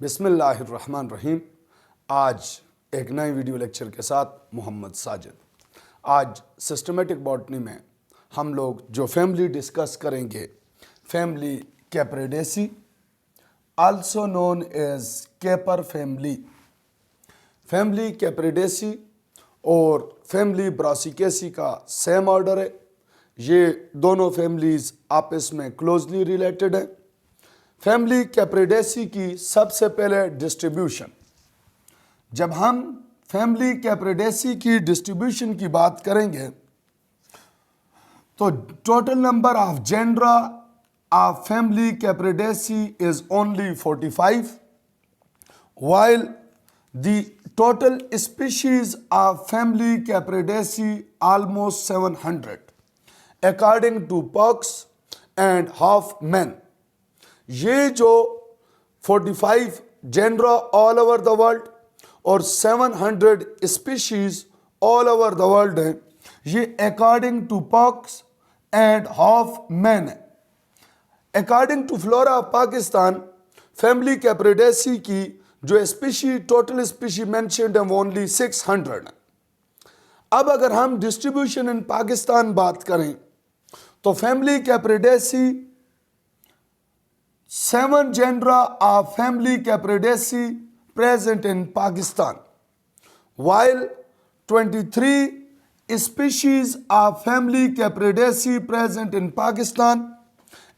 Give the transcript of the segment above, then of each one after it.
बिस्मिल्लाहिर्रहमानिर्रहीम। आज एक नए वीडियो लेक्चर के साथ मोहम्मद साजिद। आज सिस्टमेटिक बॉटनी में हम लोग जो फैमिली डिस्कस करेंगे, family Capparidaceae, also known as caper family. Family Capparidaceae और फैमिली ब्रासिकेसी का सेम ऑर्डर है। ये दोनों फैमिलीज़ आपस में क्लोजली रिलेटेड हैं। फैमिली कैप्रिडेसी की सबसे पहले डिस्ट्रीब्यूशन। जब हम फैमिली कैप्रिडेसी की डिस्ट्रीब्यूशन की बात करेंगे तो total number of genera of family Capparidaceae is only 45, while the total species of family Capridaceae almost 700 according to Pucks and Hoffman। ये जो 45 genera all over the world और 700 species all over the world है, ये according to Pax and Hoffmann है। According to Flora of Pakistan, family Capparidaceae की जो species total species mentioned है वो ओनली 600 है। अब अगर हम डिस्ट्रीब्यूशन इन पाकिस्तान बात करें तो family कैप्रिडेसी 7 genera of family Capridaceae present in Pakistan, while 23 species of family Capridaceae present in Pakistan,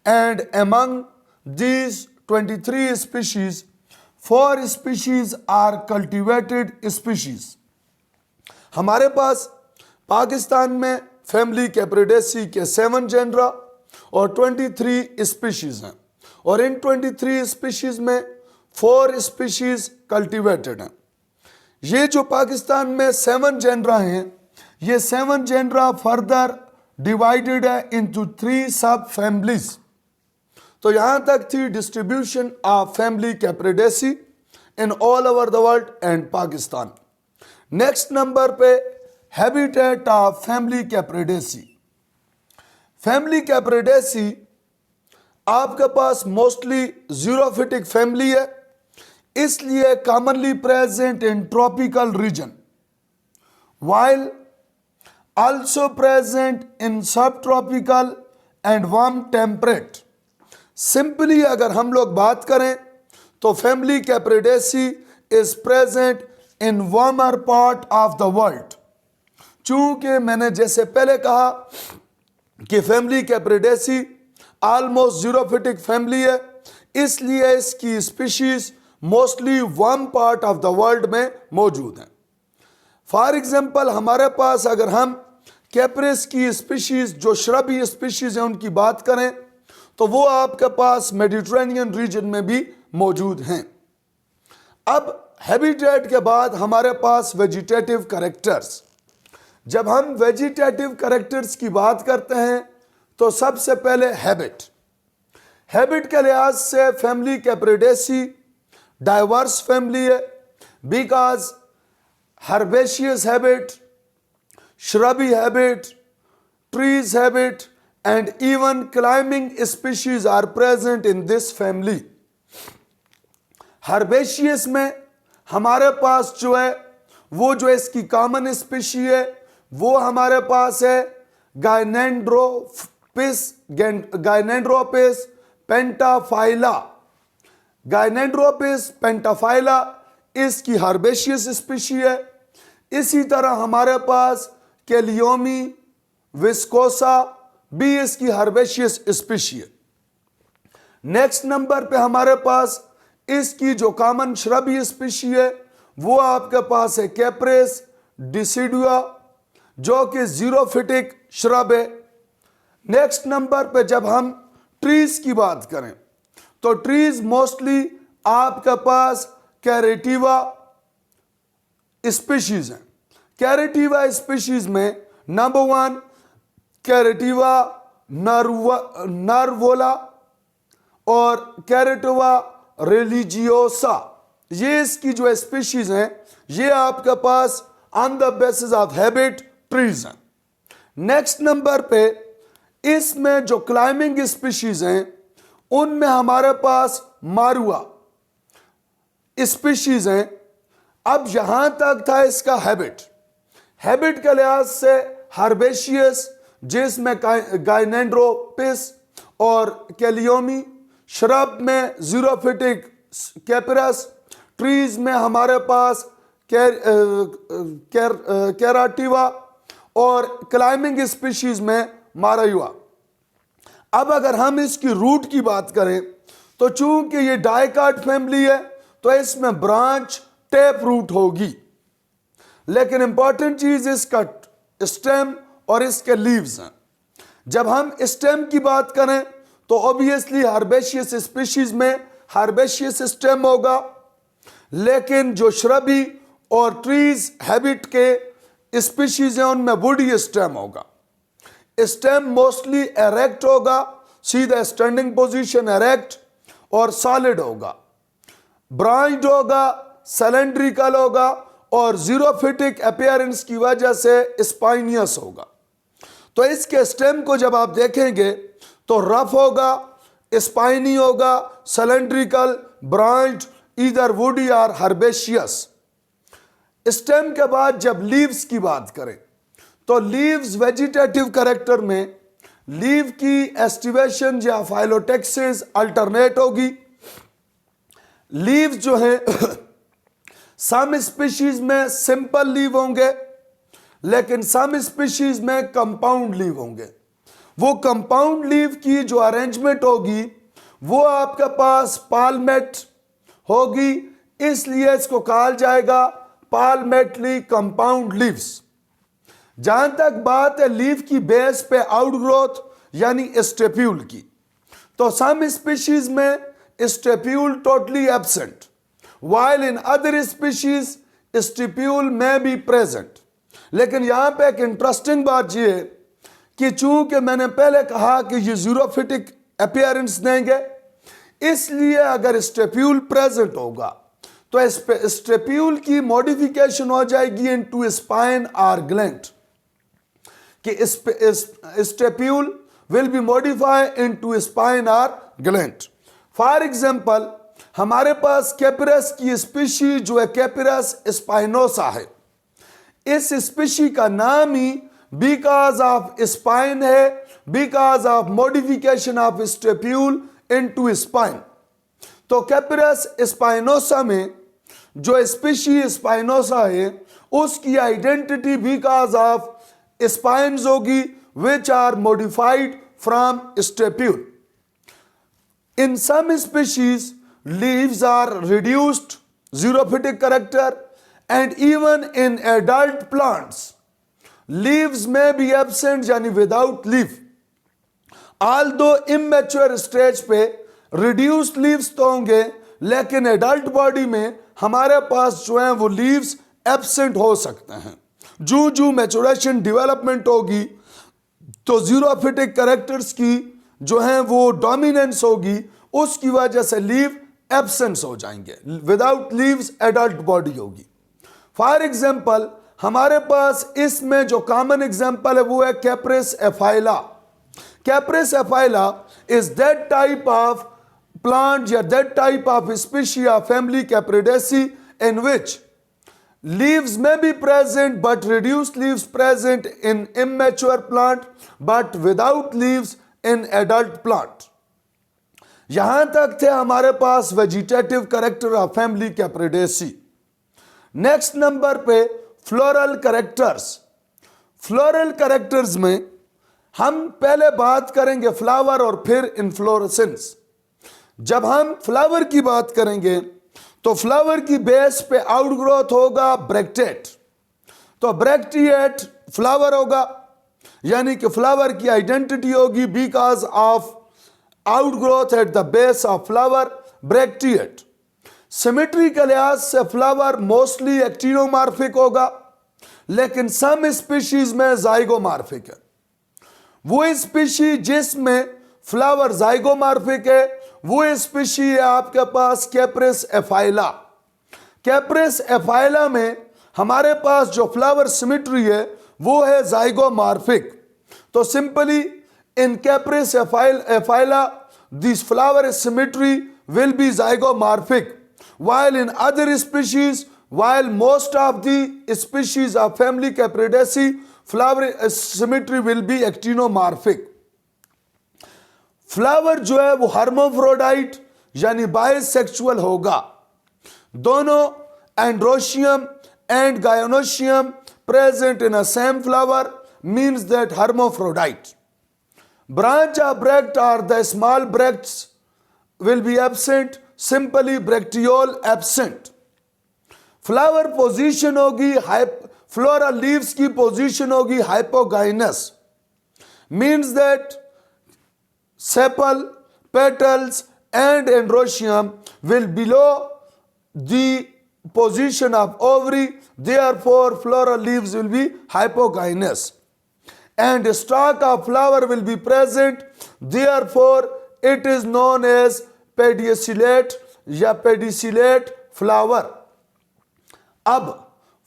and among these 23 species, 4 species are cultivated species। हमारे पास पाकिस्तान में फैमिली कैप्रिडेसी के 7 जेंडरा और 23 स्पीशीज हैं, और इन 23 स्पीशीज में 4 स्पीशीज कल्टीवेटेड हैं। ये जो पाकिस्तान में 7 जेंडरा हैं, ये 7 जेंडरा फर्दर डिवाइडेड है इनटू 3 सब फैमिलीज। तो यहाँ तक थी distribution of family Capparidaceae in all over the world and Pakistan. Next number पे habitat of family Capparidaceae. Family Capparidaceae आपके पास मोस्टली ज़ीरोफिटिक फैमिली है, इसलिए commonly present in tropical region, while also present in subtropical and warm temperate. Simply अगर हम लोग बात करें तो family Capparidaceae is present in warmer part of the world. चूंकि मैंने जैसे पहले कहा कि फैमिली कैप्रिडेसी ऑलमोस्ट ज़ीरोफिटिक फैमिली है, इसलिए इसकी species mostly warm part of the world में मौजूद हैं। फॉर एग्जांपल हमारे पास अगर हम कैप्रिस की स्पीशीज जो श्रबी स्पीशीज हैं उनकी बात करें तो वो आपके पास मेडिटेरेनियन रीजन में भी मौजूद हैं। अब हैबिटेट के बाद हमारे पास वेजिटेटिव कैरेक्टर्स। जब हम वेजिटेटिव कैरेक्टर्स की बात करते हैं तो सबसे पहले हैबिट के लिहाज से फैमिली कैप्रिडेसी डाइवर्स फैमिली है, because herbaceous habit, shrubby habit, trees habit and even climbing species are present in this family. Herbaceous में हमारे पास जो है वो जो इसकी कॉमन स्पीशी है वो हमारे पास है गाइनेंड्रोपिस पेंटाफाइला। गाइनेंड्रोपिस पेंटाफाइला इसकी हर्बेशियस स्पीशी है। इसी तरह हमारे पास कैलियोमी विस्कोसा भी इसकी हर्बेशियस स्पीशी है। नेक्स्ट नंबर पे हमारे पास इसकी जो कॉमन श्रबी स्पीशी है वो आपके पास है कैप्रिस डिसिडुआ, जो कि ज़ीरोफिटिक श्रब है। नेक्स्ट नंबर पे जब हम ट्रीज की बात करें तो ट्रीज मोस्टली आपके पास कैरेटिवा स्पीशीज हैं। कैरेटिवा स्पीशीज में नंबर 1 कैरेटिवा नर्वोला और कैरेटिवा रिलीजियोसा, ये इसकी जो स्पीशीज हैं ये आपके pass on the basis of habit trees हैं। नेक्स्ट नंबर पे इसमें जो क्लाइंबिंग स्पीशीज हैं उनमें हमारे पास मारुआ, स्पीशीज हैं। अब यहां तक था इसका हैबिट। हैबिट के लिहाज से हर्बेशियस, जिसमें गाइनेंड्रोपिस और कैलियोमी, श्रब में जीरोफिटिक कैपरस, ट्रीज में हमारे पास कैराटिवा और क्लाइंबिंग स्पीशीज में मारायुआ। अब अगर हम इसकी रूट की बात करें तो चूंकि ये डाइकाट फैमिली है तो इसमें ब्रांच टेप रूट होगी, लेकिन इंपॉर्टेंट चीज इसका स्टेम और इसके लीव्स हैं। जब हम स्टेम की बात करें तो ऑब्वियसली हर्बेशियस स्पीशीज में हर्बेशियस स्टेम होगा, लेकिन जो श्रबी और ट्रीज हैबिट के स्पीशीज हैं उनमें वुडी स्टेम होगा। स्टेम मोस्टली एरेक्ट होगा, सीधा स्टैंडिंग पोजीशन एरेक्ट और सॉलिड होगा। ब्रांच्ड होगा, सिलेंड्रिकल होगा और जीरोफिटिक अपीयरेंस की वजह से स्पाइनियस होगा। तो इसके स्टेम को जब आप देखेंगे तो रफ होगा, स्पाइनी होगा, सिलेंड्रिकल, ब्रांच्ड, ईदर वुडी और हर्बेशियस। स्टेम के बाद जब लीव्स की बात करें तो लीव्स वेजिटेटिव कैरेक्टर में लीव की एस्टिवेशन या फाइलोटेक्सिस अल्टरनेट होगी। लीव्स जो है सम स्पीशीज में सिंपल लीव होंगे, लेकिन सम स्पीशीज में कंपाउंड लीव होंगे। वो कंपाउंड लीव की जो अरेंजमेंट होगी वो आपके पास पाल्मेट होगी, इसलिए इसको कहा जाएगा पाल्मेटली कंपाउंड लीव्स। जहां तक बात है लीफ की बेस पे आउटग्रोथ यानी स्टेप्यूल की, तो सम स्पीशीज में stipule totally absent, while in other species stipule में बी प्रेजेंट। लेकिन यहां पे एक इंटरेस्टिंग बात यह है कि चूंकि मैंने पहले कहा कि ये जीरोफिटिक अपीयरेंस देंगे, इसलिए अगर स्टिप्यूल प्रेजेंट होगा तो स्टिप्यूल की मॉडिफिकेशन हो जाएगी इनटू स्पाइन और ग्लैंड, कि stipule will be modified into spine और ग्लैंड। फॉर एग्जांपल हमारे पास कैपरस की स्पीशी जो है कैपरस स्पाइनोसा है। इस स्पीशी का नाम ही बिकॉज ऑफ स्पाइन है, because of modification of stipule into spine. तो कैपरस स्पाइनोसा में जो स्पीशी स्पाइनोसा है उसकी आइडेंटिटी बिकॉज ऑफ स्पाइन्स होगी which are modified from stipule. In some species, leaves are reduced xerophytic character, and even in adult plants, leaves may be absent यानी without leaf. Although immature stage पे reduced leaves तो होंगे, लेकिन adult body में हमारे पास जो है वो leaves absent हो सकते हैं। जो maturation development होगी तो xerophytic characters की जो है वो डोमिनेंस होगी, उसकी वजह से लीव एब्सेंस हो जाएंगे। विदाउट लीव्स एडल्ट बॉडी होगी। फॉर एग्जांपल हमारे पास इसमें जो कॉमन एग्जांपल है वो है Capparis aphylla. Capparis aphylla is that type of plant या that type of species of family Capparidaceae in which leaves may be present but reduced leaves present in immature plant but without leaves in adult plant। यहां तक थे हमारे पास vegetative character of family Capparidaceae. Next number पे floral characters. Floral characters में हम पहले बात करेंगे फ्लावर और फिर इन्फ्लोरेसेंस। जब हम फ्लावर की बात करेंगे तो फ्लावर की बेस पे आउटग्रोथ होगा ब्रैक्टेट, तो ब्रैक्टिएट फ्लावर होगा, यानी कि फ्लावर की आइडेंटिटी होगी because of outgrowth at the base of flower bracteate. Symmetry के लिहाज से फ्लावर मोस्टली एक्टिनोमार्फिक होगा, लेकिन सम स्पीशीज में जाइगोमार्फिक है। वो स्पीशी जिसमें फ्लावर जाइगोमार्फिक है वो स्पीशी है आपके पास कैप्रिस एफाइला। कैप्रिस एफाइला में हमारे पास जो फ्लावर सिमेट्री है वो है जाइगोमार्फिक। तो simply in Capparis aphylla this flower symmetry will be zygomorphic, while in other species, while most of the species of family Capredaceae, flower symmetry will be actinomorphic. Flower जो है वो hermaphrodite यानी bisexual होगा. दोनों androecium and gynoecium present in a same flower means that hermaphrodite. Branch of bract or the small bracts will be absent, simply bracteole absent. Flower position होगी, floral leaves की position होगी hypogynous, means that sepal, petals and androecium will below the position of ovary, therefore floral leaves will be hypogynous and stalk of flower will be present, therefore it is known as pedicellate या pedicellate flower. अब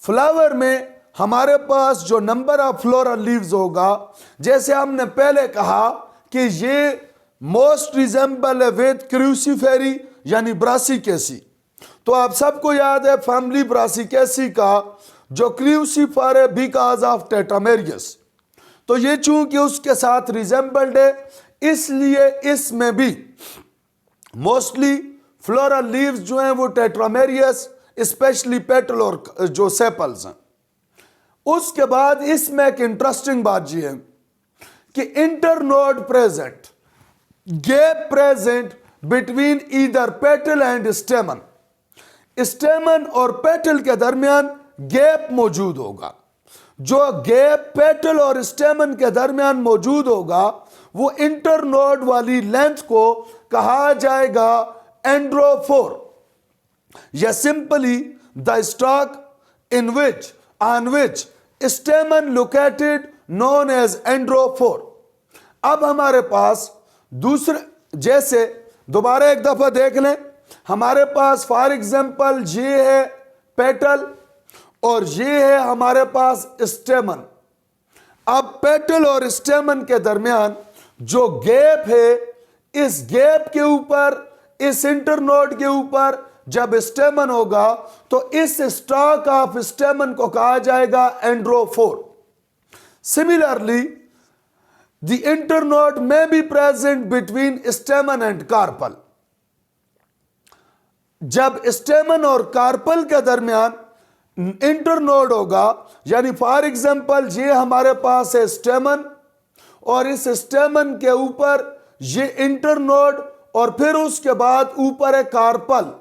flower में हमारे पास जो number of floral leaves होगा, जैसे हमने पहले कहा कि ये मोस्ट रिजेंबल विद क्रूसीफेरी यानी ब्रासिकेसी. तो आप सबको याद है फैमिली ब्रासिकेसी का जो क्रूसीफर है बिकॉज ऑफ टेट्रामेरियस. तो ये चूंकि उसके साथ रिजेंबल्ड है, इसलिए इसमें भी मोस्टली फ्लोरल लीव्स जो हैं वो टेट्रामेरियस, स्पेशली पेटल और जो सेपल्स हैं. उसके बाद इसमें एक इंटरेस्टिंग बात ये है कि internode present, gap present between either petal and स्टेमन. स्टेमन और पेटल के दरमियान गैप मौजूद होगा. जो गैप पेटल और स्टेमन के दरमियान मौजूद होगा वो इंटरनोड वाली लेंथ को कहा जाएगा एंड्रोफोर, या simply the stalk in which on which stamen located known as androphore. अब हमारे पास दूसरे, जैसे दोबारा एक दफा देख लें, हमारे पास फॉर एग्जांपल ये है पेटल और ये है हमारे पास स्टेमन. अब पेटल और स्टेमन के दरमियान जो गैप है, इस गैप के ऊपर, इस इंटरनोड के ऊपर जब स्टेमन होगा तो इस स्टॉक ऑफ स्टेमन को कहा जाएगा एंड्रोफोर. सिमिलरली द इंटरनोड में be present between stamen and carpel. जब स्टेमन और कार्पल के दरमियान इंटरनोड होगा, यानी फॉर एग्जांपल ये हमारे पास है स्टेमन और इस स्टेमन के ऊपर ये इंटरनोड और फिर उसके बाद ऊपर है carpel.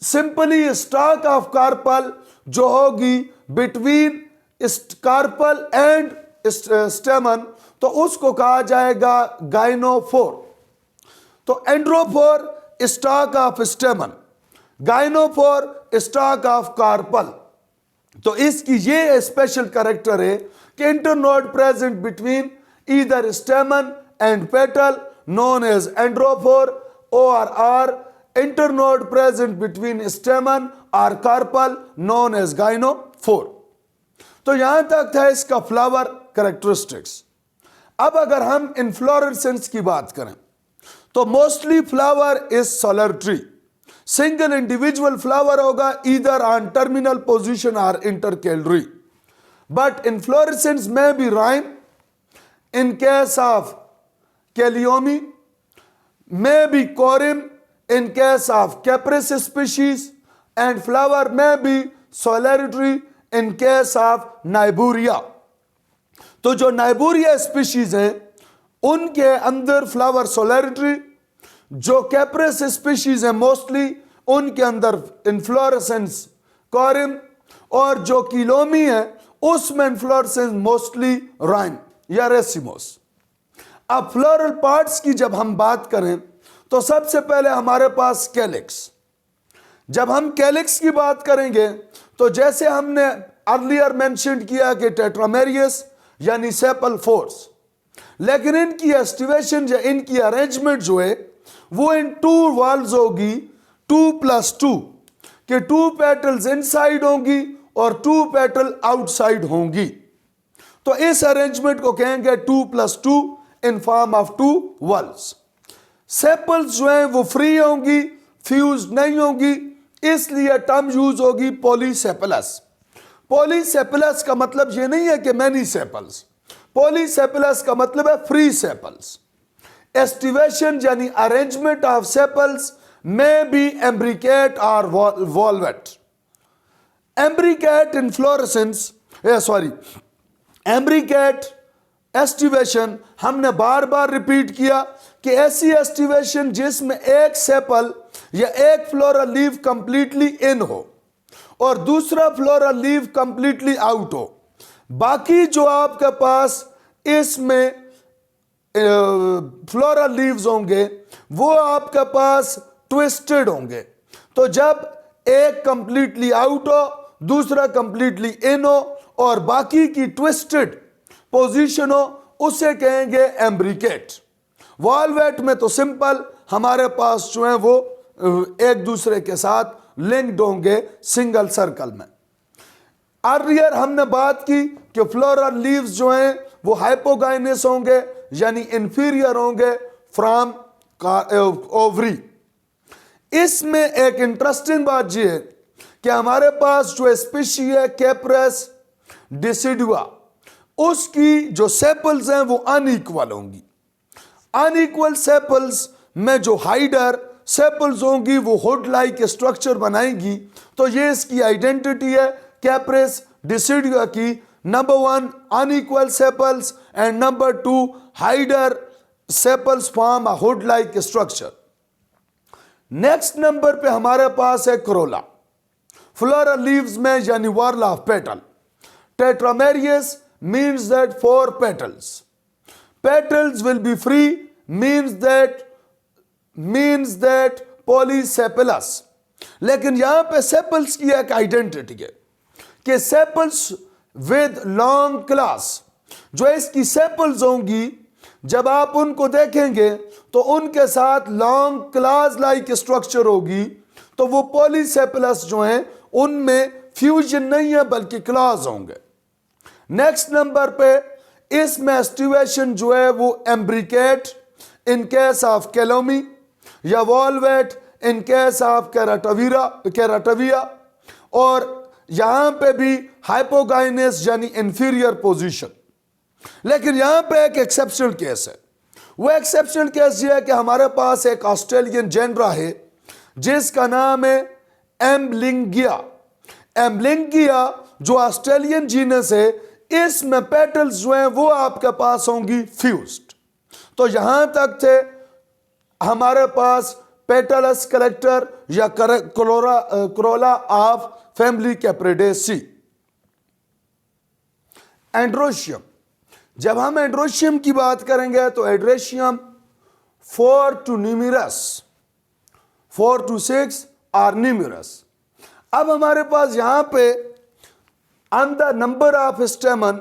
Simply stalk of carpel जो होगी बिटवीन कार्पल एंड स्टेमन, तो उसको कहा जाएगा गाइनोफोर. तो androphore stalk of stamen, gynophore stalk of carpel. तो इसकी ये स्पेशल कैरेक्टर है कि internode present between either stamen and petal known as androphore, और are internode present between stamen or carpel known as gynophore. तो यहां तक था इसका फ्लावर कैरेक्टरिस्टिक्स. अब अगर हम इन्फ्लोरेसेंस की बात करें तो mostly flower is solitary. Single individual flower होगा ईदर ऑन टर्मिनल पोजीशन और इंटरकेलरी, बट इन्फ्लोरेसेंस में be raceme in case of Cleome, may be corim in case of Caprese species, and flower may be solitary in case of Niburia. तो जो नाइबूरिया species हैं उनके अंदर flower सोलैरिटरी, जो caprice species हैं mostly उनके अंदर इन्फ्लोरेसेंस कॉरिम, और जो किलोमी है उसमें इन्फ्लोरेसेंस मोस्टली राइम या रेसिमोस. अब फ्लोरल पार्ट्स की जब हम बात करें तो सबसे पहले हमारे पास कैलिक्स. जब हम कैलिक्स की बात करेंगे तो जैसे हमने अर्लियर मेंशन किया कि टेट्रामेरियस यानी सेपल फोर्स, लेकिन इनकी एस्टिवेशन या इनकी अरेंजमेंट जो है वो इन टू वॉल्स होगी 2+2, कि 2 पेटल्स इनसाइड होंगी और 2 पेटल आउटसाइड होंगी. तो इस अरेंजमेंट को कहेंगे 2+2 in form of 2 walls. Sepals जो है वो फ्री होंगी, फ्यूज नहीं होंगी, इसलिए टर्म यूज होगी पॉलीसेपलस। पॉलीसेपलस का मतलब ये नहीं है कि मैनी सेपल्स, पॉलीसेपलस का मतलब है फ्री सेपल्स। एस्टिवेशन यानी अरेंजमेंट ऑफ सेपल्स में बी एम्ब्रिकेट और वॉल्वेट। एम्ब्रिकेट इनफ्लोरेसेंस एम्ब्रिकेट एस्टिवेशन हमने बार बार रिपीट किया कि ऐसी एस्टिवेशन जिसमें एक सेपल या एक फ्लोरल लीफ कंप्लीटली इन हो और दूसरा फ्लोरल लीफ कंप्लीटली आउट हो। बाकी जो आपके पास इसमें फ्लोरल लीव्स होंगे वो आपके पास ट्विस्टेड होंगे। तो जब एक कंप्लीटली आउट हो, दूसरा कंप्लीटली इन हो और बाकी की ट्विस्टेड पोजीशन हो, उसे कहेंगे एम्ब्रिकेट। वॉल्वेट में तो सिंपल हमारे पास जो है वो एक दूसरे के साथ लिंक्ड होंगे सिंगल सर्कल में। अर्लियर हमने बात की कि फ्लोरल लीव्स जो हैं वो हाइपोगाइनस होंगे यानी इंफीरियर होंगे फ्रॉम ओवरी। इसमें एक इंटरेस्टिंग बात यह है कि हमारे पास जो स्पीशी है कैप्रेस डिसिडुआ, उसकी जो सेपल्स हैं वो अनइक्वल होंगी। अनइक्वल सेपल्स में जो हाइडर सेपल्स होंगी वो हुड लाइक स्ट्रक्चर बनाएंगी। तो ये इसकी आइडेंटिटी है कैप्रेस डिसिडुआ की। Number 1 unequal sepals and number 2 हाइडर sepals form a hood like structure. Next number पे हमारे पास है क्रोला। फ्लोरल लीव्स में यानी वॉर्ल of petal. टेट्रामेरियस means that 4 petals. Petals will be free means that polysepalous. लेकिन यहां पे सेपल्स की एक आइडेंटिटी है कि सेपल्स विद लॉन्ग क्लास, जो इसकी सेपल्स होंगी जब आप उनको देखेंगे तो उनके साथ लॉन्ग क्लास लाइक स्ट्रक्चर होगी। तो वो पॉलीसेपलस जो हैं उनमें फ्यूजन नहीं है बल्कि क्लास होंगे। नेक्स्ट नंबर पे इसमें एस्टिवेशन जो है वो एम्ब्रिकेट इन केस ऑफ कैलोमी या वॉल्वेट इन केस ऑफ कैराटविया, और यहां पे भी हाइपोगाइनस यानी इंफीरियर पोजीशन। लेकिन यहां पे एक एक्सेप्शनल केस है। वो एक्सेप्शनल केस ये है कि हमारे पास एक ऑस्ट्रेलियन जेनरा है जिसका नाम है एम्बलिंगिया। एम्बलिंगिया जो ऑस्ट्रेलियन जीनस है, इसमें पेटल्स जो हैं वो आपके पास होंगी फ्यूज्ड। तो यहां तक थे हमारे पास पेटलस कलेक्टर या corolla of family Capparidaceae. Androecium, जब हम एंड्रोशियम की बात करेंगे तो androecium 4 to numerous, 4 to 6 are numerous. अब हमारे पास यहां पे on the number of stamen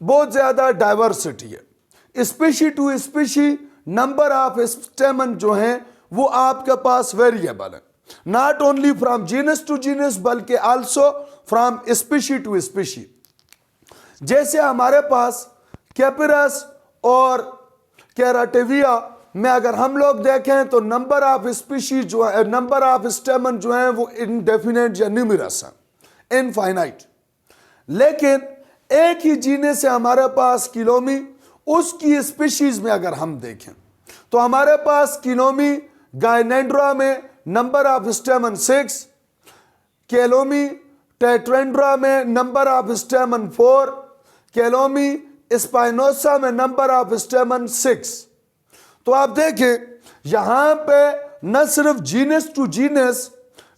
बहुत ज्यादा डाइवर्सिटी है। Species to species number of stamen जो हैं वो आपके पास वेरिएबल है, not only from genus to genus बल्कि also from species to species. जैसे हमारे पास कैपिरस और कैराटिविया में अगर हम लोग देखें तो नंबर ऑफ स्पीशी जो है, नंबर ऑफ स्टेमन जो है वो इनडेफिनेट या न्यूमरस है, इनफाइनाइट। लेकिन एक ही जीने से हमारे पास किलोमी, उसकी स्पीशीज में अगर हम देखें तो हमारे पास किलोमी गायनेंड्रा में नंबर ऑफ स्टेमन 6, केलोमी टेट्रेंड्रा में नंबर ऑफ स्टेमन 4, केलोमी स्पाइनोसा में नंबर ऑफ स्टेमन 6। तो आप देखें यहां पे न सिर्फ genus to genus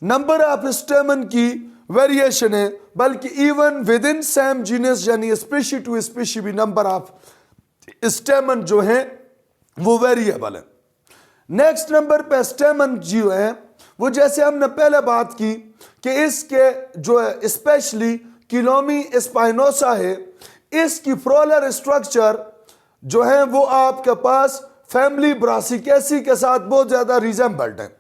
number of stamen की वेरिएशन है बल्कि even within same genus यानी स्पीशी टू स्पीशी भी नंबर ऑफ स्टेमन जो है वो वेरिएबल है। नेक्स्ट नंबर पे स्टेमन जो है वो जैसे हमने पहले बात की कि इसके जो है स्पेशली किलोमी स्पाइनोसा है, इसकी फ्लोरल स्ट्रक्चर जो है वो आपके पास फैमिली ब्रासिकेसी के साथ बहुत ज्यादा रिजेंबल्ड है।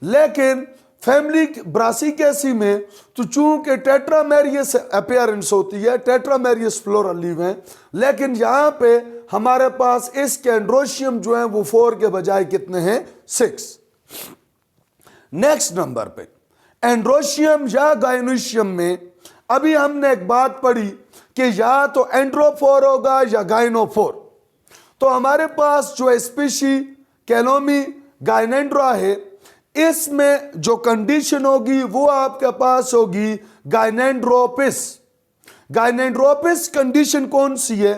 लेकिन फैमिली ब्रासिकेसी में तो चूंकि टेट्रामेरियस अपीयरेंस होती है, टेट्रामेरियस फ्लोरल लीव है, लेकिन यहां पे हमारे पास इसके एंड्रोशियम जो है वो 4 के बजाय कितने हैं, 6। नेक्स्ट नंबर पे एंड्रोशियम या गाइनोशियम में अभी हमने एक बात पढ़ी कि या तो एंड्रोफोर होगा या गाइनोफोर। तो हमारे पास जो स्पीशी कैलोमी गाइनेंड्रा है, इसमें जो कंडीशन होगी वो आपके पास होगी गाइनेंड्रोपिस। गाइनेंड्रोपिस कंडीशन कौन सी है?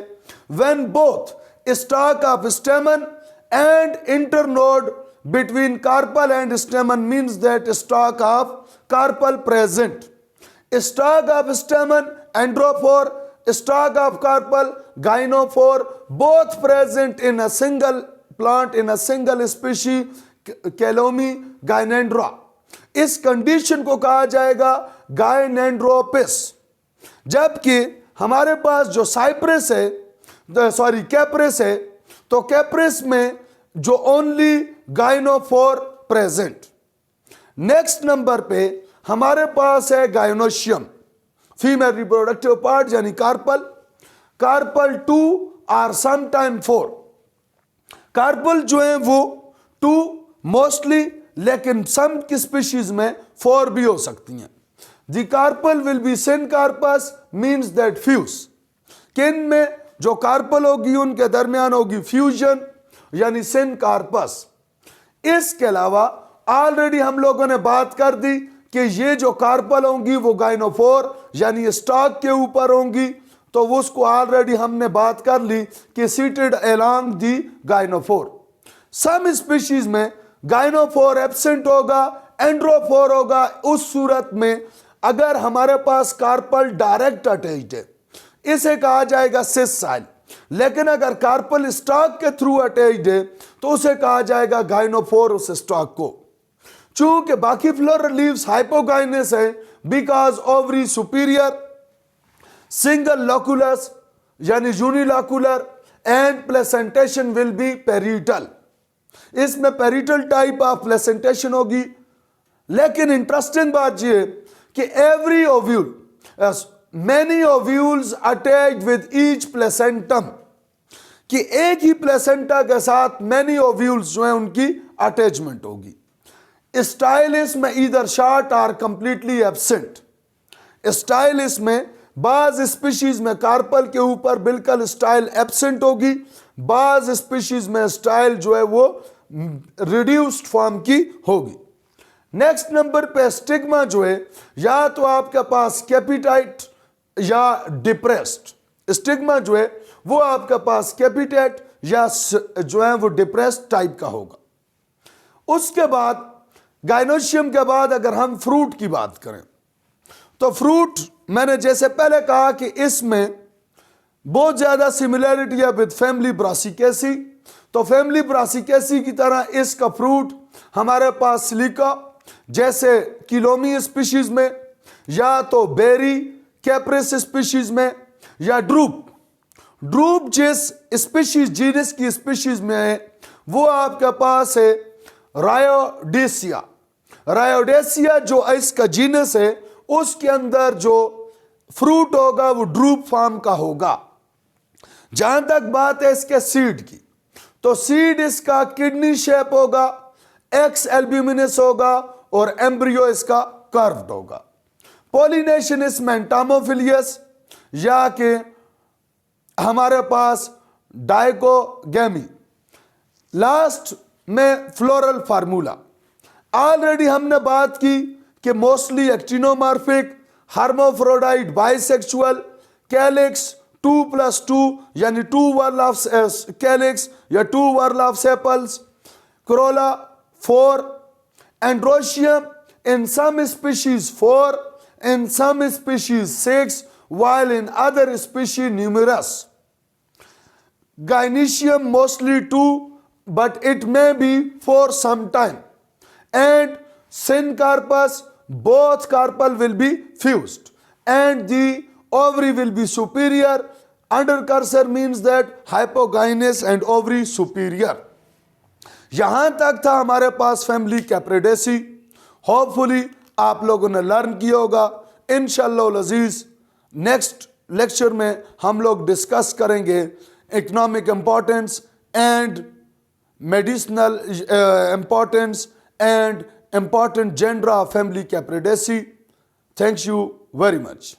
When both stalk of stamen and internode between carpel and stamen means that stalk of carpel present. Stalk of stamen androphore, stalk of carpal gynophore, both present in a single plant, in a single species कैलोमी गाइनेंड्रा। इस condition को कहा जाएगा गाइनेंड्रोपिस। जबकि हमारे पास जो Cyprus है, Caprice है, तो कैप्रिस में जो ओनली गाइनोफोर प्रेजेंट। नेक्स्ट नंबर पे हमारे पास है गाइनोशियम, फीमेल रिप्रोडक्टिव पार्ट यानी कार्पल। कार्पल 2 और समटाइम 4। कार्पल जो है वो 2 मोस्टली, लेकिन सम की स्पीशीज में 4 भी हो सकती हैं। The carpel will be syncarpous means that fuse. किन में जो कार्पल होगी उनके दरमियान होगी फ्यूजन यानी सिनकार्पस। इसके अलावा ऑलरेडी हम लोगों ने बात कर दी कि ये जो कार्पल होंगी वो गाइनोफोर यानी स्टॉक के ऊपर होंगी, तो उसको ऑलरेडी हमने बात कर ली कि seated along the gynophore. Some species में गाइनोफोर एब्सेंट होगा, एंड्रोफोर होगा। उस सूरत में अगर हमारे पास कार्पल डायरेक्ट अटैच्ड है, इसे कहा जाएगा सिस्साइल। लेकिन अगर कार्पल स्टॉक के थ्रू अटैच्ड है तो उसे कहा जाएगा गाइनोफोर उस स्टॉक को। चूंकि बाकी फ्लोरल लीव्स हाइपोगाइनस है, because ovary superior, single loculus यानी unilocular, and placentation will be parietal. इसमें पेरिटल टाइप ऑफ प्लेसेंटेशन होगी। लेकिन इंटरेस्टिंग बात यह कि every ovule, many ovules attached with each placentum, कि एक ही प्लेसेंटा के साथ मेनी ओव्यूल्स जो है उनकी अटैचमेंट होगी। स्टाइलिस में ईदर शॉर्ट और कंप्लीटली एब्सेंट। स्टाइलिस में बाज स्पीशीज में कार्पल के ऊपर बिल्कुल स्टाइल एब्सेंट होगी, बाज स्पीशीज में स्टाइल जो है वो रिड्यूस्ड फॉर्म की होगी। नेक्स्ट नंबर पे स्टिग्मा जो है, या तो आपके पास कैपिटाइट या डिप्रेस्ड। स्टिग्मा जो है वो आपके पास कैपिटेट या जो है वो डिप्रेस्ड टाइप का होगा। उसके बाद गाइनोशियम के बाद अगर हम फ्रूट की बात करें तो फ्रूट मैंने जैसे पहले कहा कि इसमें बहुत ज्यादा सिमिलैरिटी है विद फैमिली ब्रासिकेसी। तो फैमिली ब्रासिकेसी की तरह इसका फ्रूट हमारे पास सिलिका जैसे किलोमी स्पीशीज में, या तो बेरी कैप्रिस स्पीशीज में, या ड्रूप। ड्रूप जिस स्पीशीज जीनस की स्पीशीज में है वो आपके पास है रायोडेसिया। रायोडेसिया जो इसका जीनस है उसके अंदर जो फ्रूट होगा वो ड्रूप फॉर्म का होगा। जहां तक बात है इसके सीड की, तो सीड इसका किडनी शेप होगा, एक्स एल्ब्यूमिनस होगा और एम्ब्रियो इसका कर्व्ड होगा। पॉलिनेशन इसमें एंटामोफिलियस या कि हमारे पास डाइकोगेमी। लास्ट में फ्लोरल फार्मूला ऑलरेडी हमने बात की कि mostly actinomorphic, hermaphrodite, bisexual, calyx 2+2 यानी 2 वर्ल ऑफ कैलिक्स या 2 whorl of sepals, corolla 4, androecium in some species 4, in some species 6, while in other species numerous. Gynoecium mostly 2, but it may be 4 sometime. And syncarpus, both carpal will be fused and the ovary will be superior. Under cursor means that hypogynous and ovary superior. यहां तक था हमारे पास family कैप्रिडेसी। Hopefully आप लोगों ने learn किया होगा। इंशाअल्लाह अजीज नेक्स्ट लेक्चर में हम लोग डिस्कस करेंगे economic importance and medicinal importance and important genera of family Capridaceae. Thanks you very much.